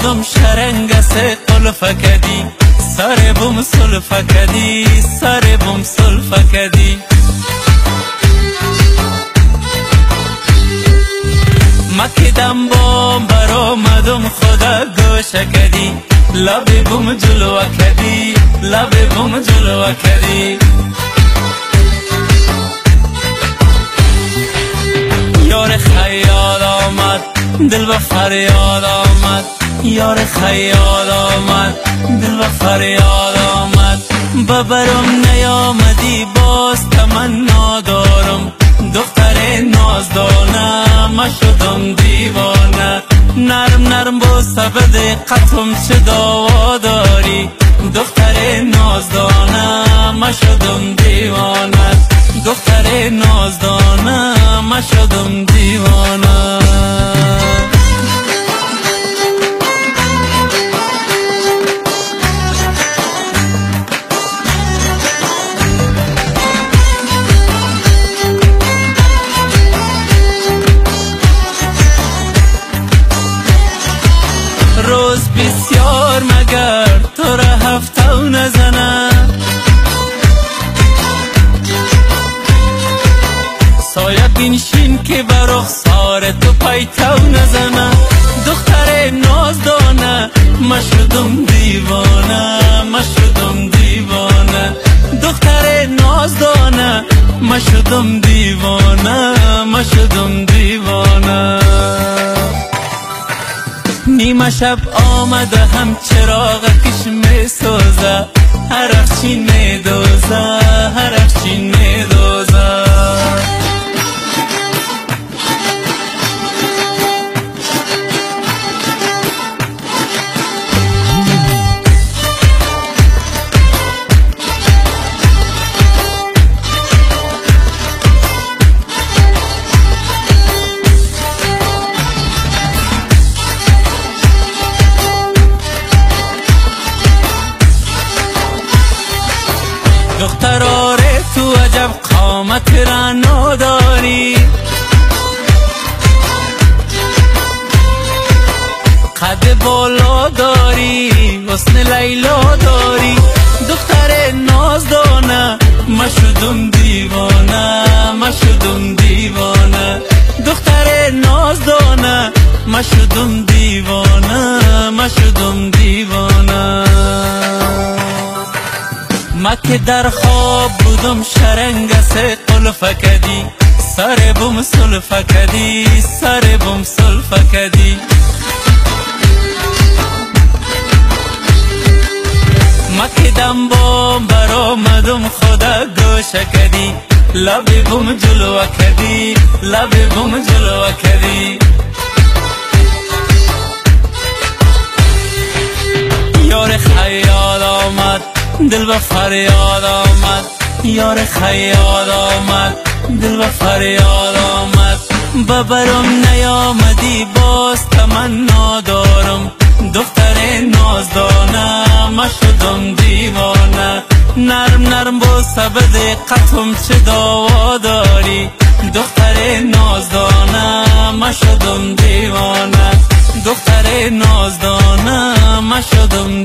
بودم شرنگس قلف کدی سر بوم سلف کدی سر بوم سلف کدی مکدم بام برآمدم خدا گوش کدی لب بوم جلو کدی لب بوم جلو کدی یار خیال آمد دل به فریاد آمد یار خیال آمد دل به فریاد آمد ببرم نیامدی باز تمنا دارم دختر نازدانه ما شدم دیوانه نرم نرم با سبد قطم چه دعوا داری دختر نازدانه ما شدم دیوانه دختر نازدانه ما شدم دیوانه روز بسیار مگر تو را هفته و نزنه سایه بینشین که بر رخسار تو پیتو نزنه دختر نازدانه ما شدم دیوانه ما شدم دیوانه دختر نازدانه ما شدم دیوانه ما شدم دیوانه نیمه شب آمده هم چراغ کش می سوزه هر افشین می دوزه هر افشین می دوزه دختر آره تو عجب قامت را نداری قد بالا داری حسن لیلا داری دختر نازدانه ما شدم دیوانه ما شدم دیوانه دختر نازدانه ما شدم دیوانه ما شدم دیوانه ما که در خواب بودم شرنگس قلف کدی سر بوم سلف کدی سر بوم سلف کدی ما که دم بام برآمدم خدا گوش کدی لب بوم جلو کدی لب بوم جلو کدی یار خیال آمد دل به فریاد آمد یار خیال آمد دل به فریاد آمد ببرم نیامدی باز تمنا دارم دختر نازدانه ما شدم دیوانه نرم نرم با سبد قطم چه دعوا داری دختر نازدانه ما شدم دیوانه دختر نازدانه ما شدم